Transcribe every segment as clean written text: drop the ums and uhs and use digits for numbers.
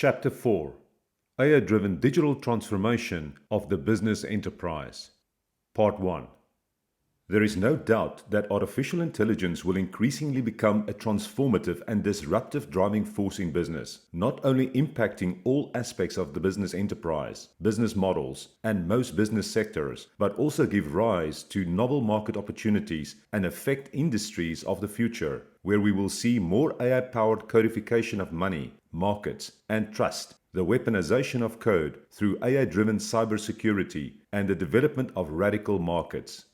Chapter 4: AI-driven digital transformation of the business enterprise. Part 1. There is no doubt that artificial intelligence will increasingly become a transformative and disruptive driving force in business, not only impacting all aspects of the business enterprise, business models, and most business sectors, but also give rise to novel market opportunities and affect industries of the future, where we will see more AI-powered codification of money, markets, and trust, the weaponization of code through AI-driven cybersecurity, and the development of radical markets.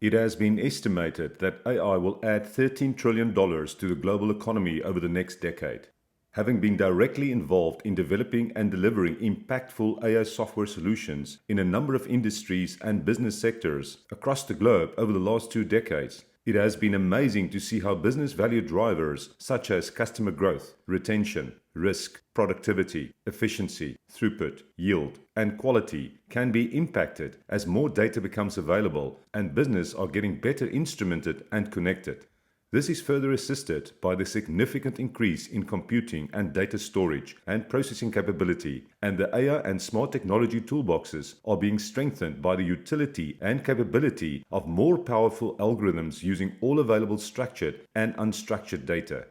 It has been estimated that AI will add $13 trillion to the global economy over the next decade. Having been directly involved in developing and delivering impactful AI software solutions in a number of industries and business sectors across the globe over the last 2 decades, it has been amazing to see how business value drivers such as customer growth, retention, risk, productivity, efficiency, throughput, yield, and quality can be impacted as more data becomes available and business are getting better instrumented and connected. This is further assisted by the significant increase in computing and data storage and processing capability, and the AI and smart technology toolboxes are being strengthened by the utility and capability of more powerful algorithms using all available structured and unstructured data.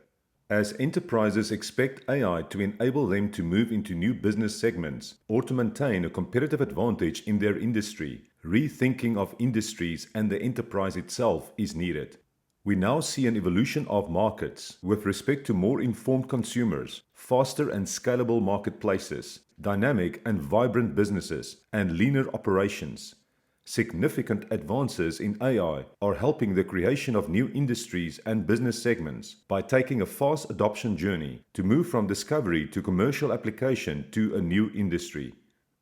As enterprises expect AI to enable them to move into new business segments or to maintain a competitive advantage in their industry, rethinking of industries and the enterprise itself is needed. We now see an evolution of markets with respect to more informed consumers, faster and scalable marketplaces, dynamic and vibrant businesses, and leaner operations. Significant advances in AI are helping the creation of new industries and business segments by taking a fast adoption journey to move from discovery to commercial application to a new industry.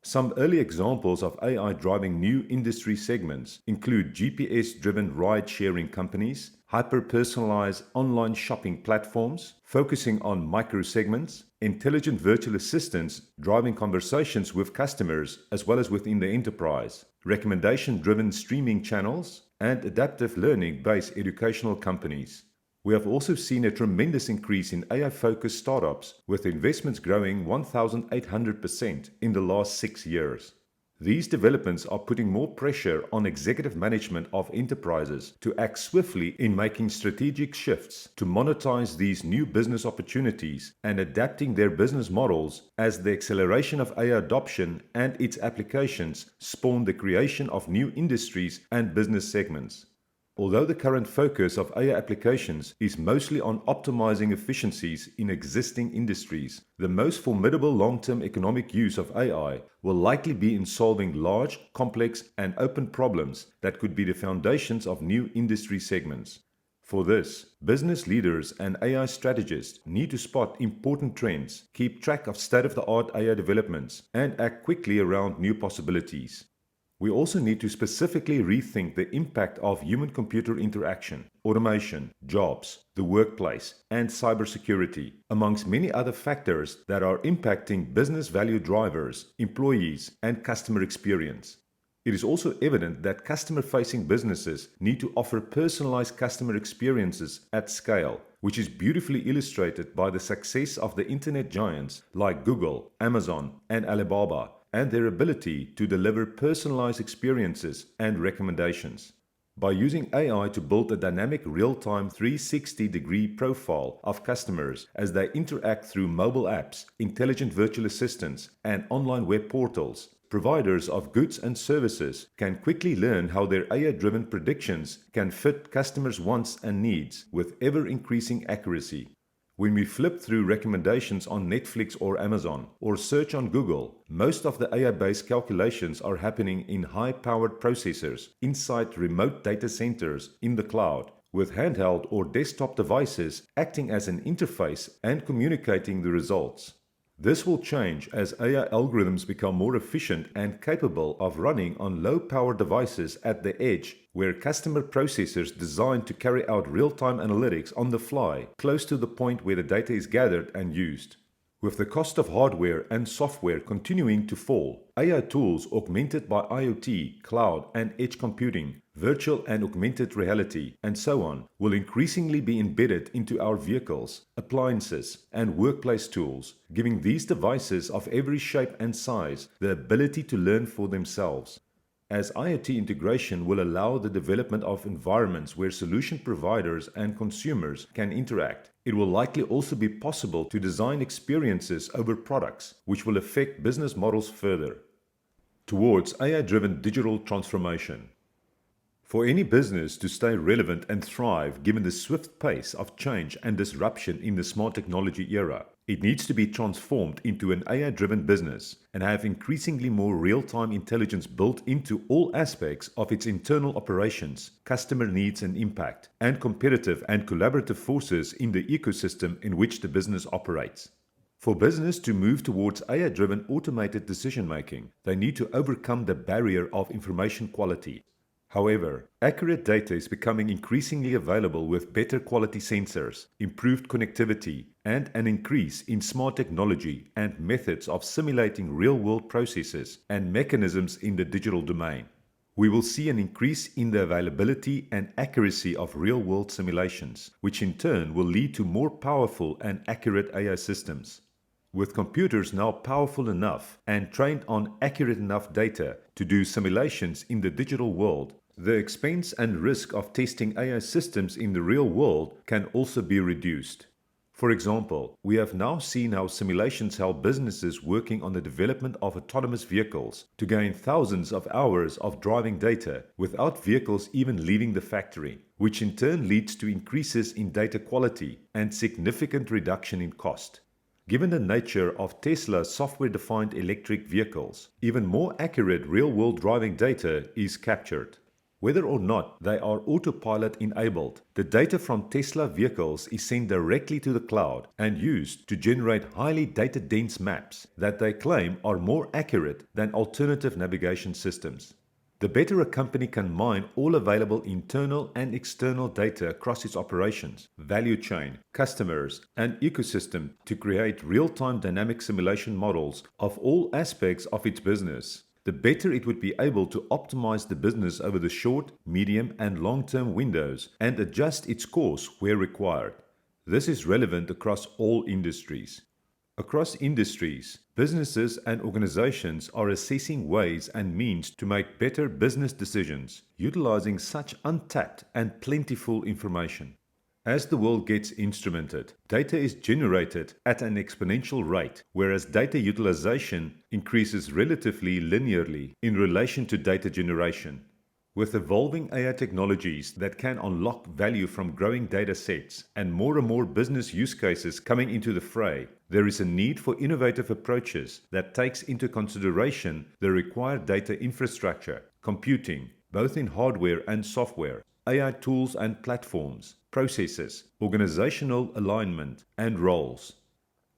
Some early examples of AI driving new industry segments include GPS-driven ride-sharing companies, hyper-personalized online shopping platforms focusing on micro-segments, intelligent virtual assistants driving conversations with customers as well as within the enterprise, recommendation-driven streaming channels, and adaptive learning-based educational companies. We have also seen a tremendous increase in AI-focused startups, with investments growing 1,800% in the last 6 years. These developments are putting more pressure on executive management of enterprises to act swiftly in making strategic shifts to monetize these new business opportunities and adapting their business models as the acceleration of AI adoption and its applications spawn the creation of new industries and business segments. Although the current focus of AI applications is mostly on optimizing efficiencies in existing industries, the most formidable long-term economic use of AI will likely be in solving large, complex, and open problems that could be the foundations of new industry segments. For this, business leaders and AI strategists need to spot important trends, keep track of state-of-the-art AI developments, and act quickly around new possibilities. We also need to specifically rethink the impact of human-computer interaction, automation, jobs, the workplace, and cybersecurity, amongst many other factors that are impacting business value drivers, employees, and customer experience. It is also evident that customer-facing businesses need to offer personalized customer experiences at scale, which is beautifully illustrated by the success of the internet giants like Google, Amazon, and Alibaba, and their ability to deliver personalized experiences and recommendations. By using AI to build a dynamic real-time 360-degree profile of customers as they interact through mobile apps, intelligent virtual assistants, and online web portals, providers of goods and services can quickly learn how their AI-driven predictions can fit customers' wants and needs with ever-increasing accuracy. When we flip through recommendations on Netflix or Amazon, or search on Google, most of the AI-based calculations are happening in high-powered processors inside remote data centers in the cloud, with handheld or desktop devices acting as an interface and communicating the results. This will change as AI algorithms become more efficient and capable of running on low-power devices at the edge, where customer processors designed to carry out real-time analytics on the fly, close to the point where the data is gathered and used. With the cost of hardware and software continuing to fall, AI tools augmented by IoT, cloud, and edge computing virtual and augmented reality, and so on, will increasingly be embedded into our vehicles, appliances, and workplace tools, giving these devices of every shape and size the ability to learn for themselves. As IoT integration will allow the development of environments where solution providers and consumers can interact, it will likely also be possible to design experiences over products, which will affect business models further. Towards AI-driven digital transformation. For any business to stay relevant and thrive given the swift pace of change and disruption in the smart technology era, it needs to be transformed into an AI-driven business and have increasingly more real-time intelligence built into all aspects of its internal operations, customer needs and impact, and competitive and collaborative forces in the ecosystem in which the business operates. For business to move towards AI-driven automated decision-making, they need to overcome the barrier of information quality. However, accurate data is becoming increasingly available with better quality sensors, improved connectivity, and an increase in smart technology and methods of simulating real-world processes and mechanisms in the digital domain. We will see an increase in the availability and accuracy of real-world simulations, which in turn will lead to more powerful and accurate AI systems. With computers now powerful enough and trained on accurate enough data to do simulations in the digital world, the expense and risk of testing AI systems in the real world can also be reduced. For example, we have now seen how simulations help businesses working on the development of autonomous vehicles to gain thousands of hours of driving data without vehicles even leaving the factory, which in turn leads to increases in data quality and significant reduction in cost. Given the nature of Tesla's software-defined electric vehicles, even more accurate real-world driving data is captured. Whether or not they are autopilot-enabled, the data from Tesla vehicles is sent directly to the cloud and used to generate highly data-dense maps that they claim are more accurate than alternative navigation systems. The better a company can mine all available internal and external data across its operations, value chain, customers, and ecosystem to create real-time dynamic simulation models of all aspects of its business, the better it would be able to optimize the business over the short, medium, and long-term windows and adjust its course where required. This is relevant across all industries. Across industries, businesses and organizations are assessing ways and means to make better business decisions, utilizing such untapped and plentiful information. As the world gets instrumented, data is generated at an exponential rate, whereas data utilization increases relatively linearly in relation to data generation. With evolving AI technologies that can unlock value from growing data sets and more business use cases coming into the fray, there is a need for innovative approaches that takes into consideration the required data infrastructure, computing, both in hardware and software, AI tools and platforms, processes, organizational alignment, and roles.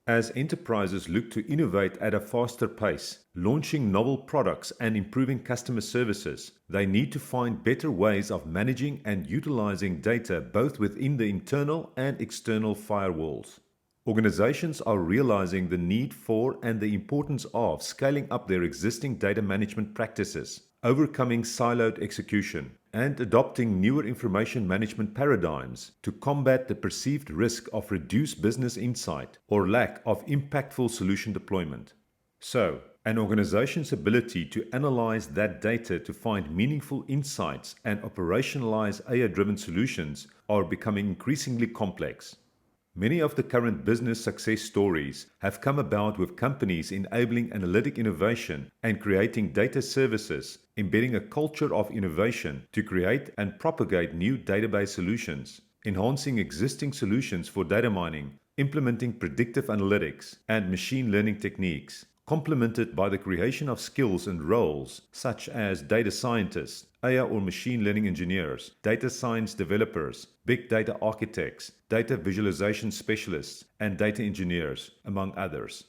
As enterprises look to innovate at a faster pace, launching novel products and improving customer services, they need to find better ways of managing and utilizing data both within the internal and external firewalls. Organizations are realizing the need for and the importance of scaling up their existing data management practices, overcoming siloed execution, and adopting newer information management paradigms to combat the perceived risk of reduced business insight or lack of impactful solution deployment. So, an organization's ability to analyze that data to find meaningful insights and operationalize AI-driven solutions are becoming increasingly complex. Many of the current business success stories have come about with companies enabling analytic innovation and creating data services, embedding a culture of innovation to create and propagate new database solutions, enhancing existing solutions for data mining, implementing predictive analytics and machine learning techniques, complemented by the creation of skills and roles such as data scientists, AI or machine learning engineers, data science developers, big data architects, data visualization specialists, and data engineers, among others.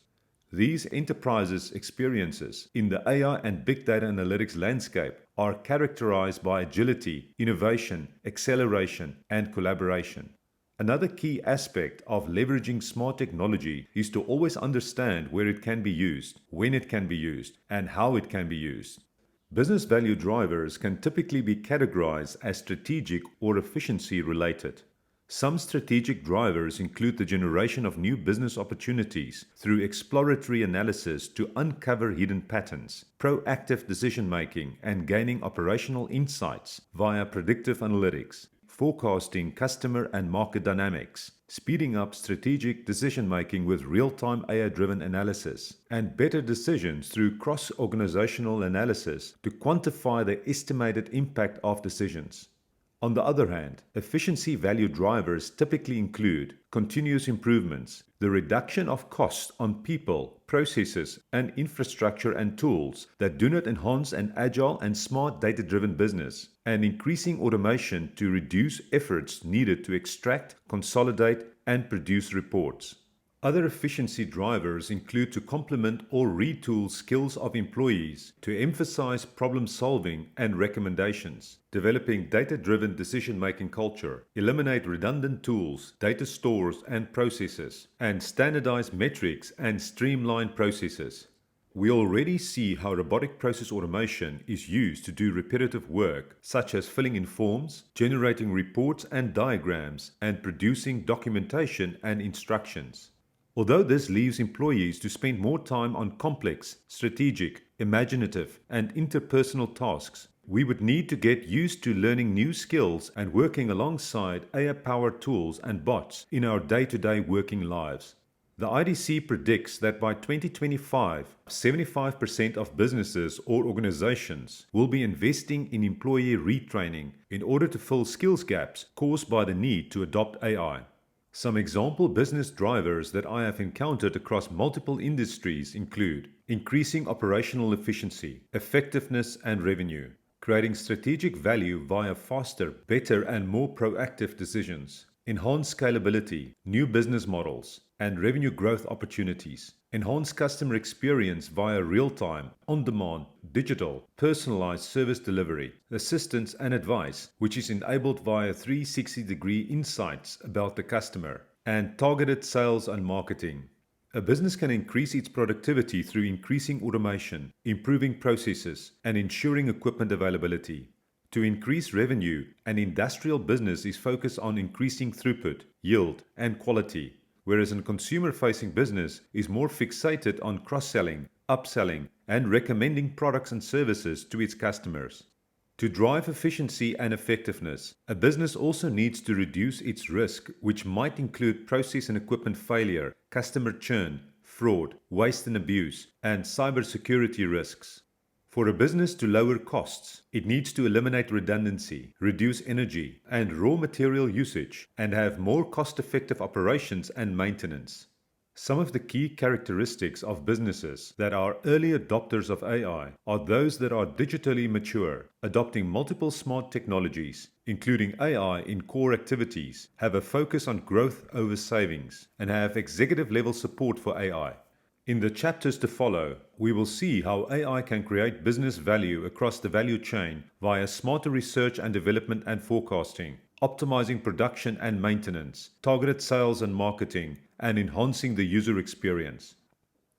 These enterprises' experiences in the AI and big data analytics landscape are characterized by agility, innovation, acceleration, and collaboration. Another key aspect of leveraging smart technology is to always understand where it can be used, when it can be used, and how it can be used. Business value drivers can typically be categorized as strategic or efficiency related. Some strategic drivers include the generation of new business opportunities through exploratory analysis to uncover hidden patterns, proactive decision making, and gaining operational insights via predictive analytics, forecasting customer and market dynamics, speeding up strategic decision-making with real-time AI-driven analysis, and better decisions through cross-organizational analysis to quantify the estimated impact of decisions. On the other hand, efficiency value drivers typically include continuous improvements, the reduction of costs on people, processes, and infrastructure and tools that do not enhance an agile and smart data-driven business, and increasing automation to reduce efforts needed to extract, consolidate, and produce reports. Other efficiency drivers include to complement or retool skills of employees to emphasize problem solving and recommendations, developing data-driven decision-making culture, eliminate redundant tools, data stores and processes, and standardize metrics and streamline processes. We already see how robotic process automation is used to do repetitive work, such as filling in forms, generating reports and diagrams, and producing documentation and instructions. Although this leaves employees to spend more time on complex, strategic, imaginative, and interpersonal tasks, we would need to get used to learning new skills and working alongside AI-powered tools and bots in our day-to-day working lives. The IDC predicts that by 2025, 75% of businesses or organizations will be investing in employee retraining in order to fill skills gaps caused by the need to adopt AI. Some example business drivers that I have encountered across multiple industries include increasing operational efficiency, effectiveness, and revenue, creating strategic value via faster, better, and more proactive decisions, enhanced scalability, new business models, and revenue growth opportunities, enhance customer experience via real-time, on-demand, digital, personalized service delivery, assistance and advice, which is enabled via 360-degree insights about the customer, and targeted sales and marketing. A business can increase its productivity through increasing automation, improving processes, and ensuring equipment availability. To increase revenue, an industrial business is focused on increasing throughput, yield, and quality, whereas a consumer-facing business is more fixated on cross-selling, upselling, and recommending products and services to its customers. To drive efficiency and effectiveness, a business also needs to reduce its risk, which might include process and equipment failure, customer churn, fraud, waste and abuse, and cybersecurity risks. For a business to lower costs, it needs to eliminate redundancy, reduce energy and raw material usage, and have more cost-effective operations and maintenance. Some of the key characteristics of businesses that are early adopters of AI are those that are digitally mature, adopting multiple smart technologies, including AI in core activities, have a focus on growth over savings, and have executive-level support for AI. In the chapters to follow, we will see how AI can create business value across the value chain via smarter research and development and forecasting, optimizing production and maintenance, targeted sales and marketing, and enhancing the user experience.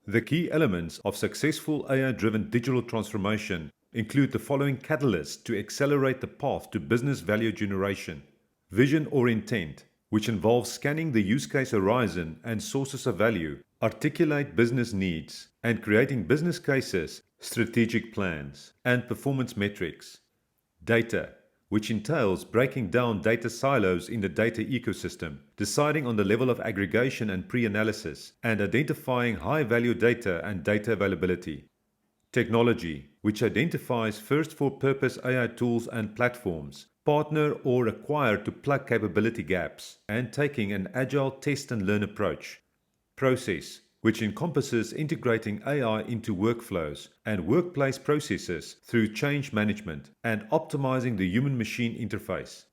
The key elements of successful AI-driven digital transformation include the following catalysts to accelerate the path to business value generation: vision or intent, which involves scanning the use case horizon and sources of value, articulate business needs, and creating business cases, strategic plans, and performance metrics. Data, which entails breaking down data silos in the data ecosystem, deciding on the level of aggregation and pre-analysis, and identifying high-value data and data availability. Technology, which identifies first-for-purpose AI tools and platforms, partner or acquire to plug capability gaps, and taking an agile test-and-learn approach. Process, which encompasses integrating AI into workflows and workplace processes through change management and optimizing the human-machine interface.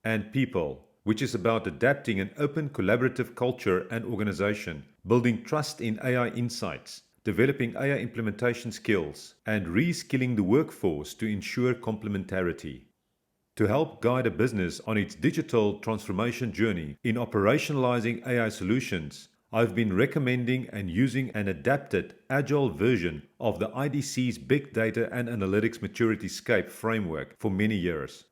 And people, which is about adapting an open collaborative culture and organization, building trust in AI insights, developing AI implementation skills, and reskilling the workforce to ensure complementarity. To help guide a business on its digital transformation journey in operationalizing AI solutions, I've been recommending and using an adapted, agile version of the IDC's Big Data and Analytics Maturity Scape framework for many years.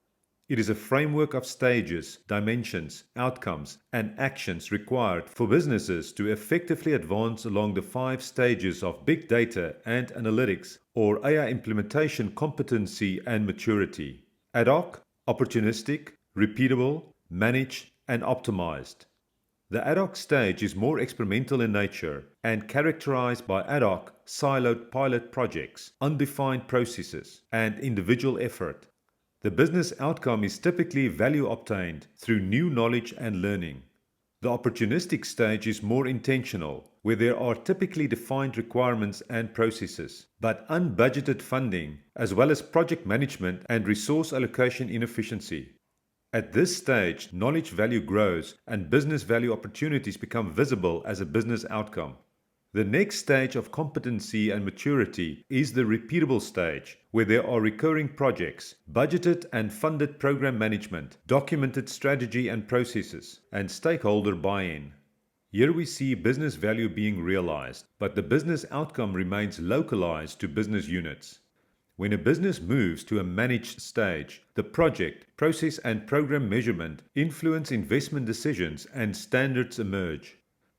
It is a framework of stages, dimensions, outcomes, and actions required for businesses to effectively advance along the 5 stages of big data and analytics, or AI implementation competency and maturity: ad hoc, opportunistic, repeatable, managed, and optimized. The ad hoc stage is more experimental in nature and characterized by ad hoc, siloed pilot projects, undefined processes, and individual effort. The business outcome is typically value obtained through new knowledge and learning. The opportunistic stage is more intentional, where there are typically defined requirements and processes, but unbudgeted funding, as well as project management and resource allocation inefficiency. At this stage, knowledge value grows and business value opportunities become visible as a business outcome. The next stage of competency and maturity is the repeatable stage, where there are recurring projects, budgeted and funded program management, documented strategy and processes, and stakeholder buy-in. Here we see business value being realized, but the business outcome remains localized to business units. When a business moves to a managed stage, the project, process, and program measurement influence investment decisions and standards emerge.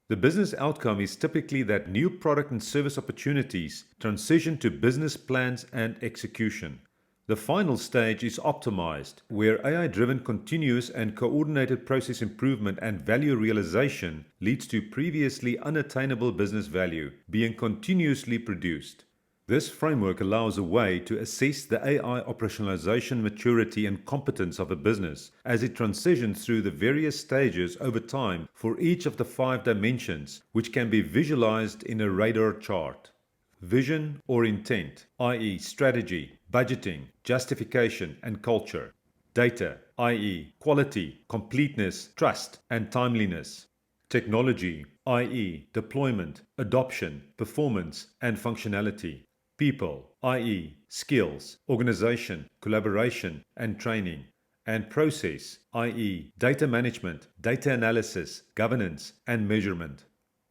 The business outcome is typically that new product and service opportunities transition to business plans and execution. The final stage is optimized, where AI-driven continuous and coordinated process improvement and value realization leads to previously unattainable business value being continuously produced. This framework allows a way to assess the AI operationalization maturity and competence of a business as it transitions through the various stages over time for each of the 5 dimensions, which can be visualized in a radar chart. Vision or intent, i.e. strategy, budgeting, justification, and culture. Data, i.e. quality, completeness, trust, and timeliness. Technology, i.e. deployment, adoption, performance, and functionality. People, i.e. skills, organization, collaboration, and training. And process, i.e. data management, data analysis, governance, and measurement.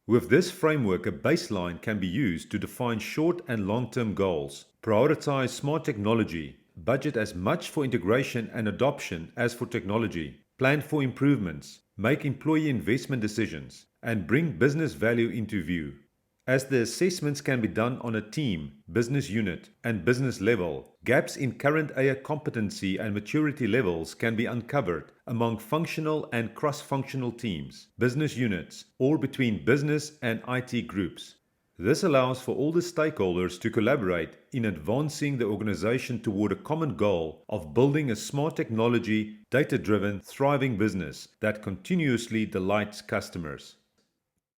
With this framework, a baseline can be used to define short and long-term goals, prioritize smart technology, budget as much for integration and adoption as for technology, plan for improvements, make employee investment decisions, and bring business value into view. As the assessments can be done on a team, business unit, and business level, gaps in current AI competency and maturity levels can be uncovered among functional and cross-functional teams, business units, or between business and IT groups. This allows for all the stakeholders to collaborate in advancing the organization toward a common goal of building a smart technology, data-driven, thriving business that continuously delights customers.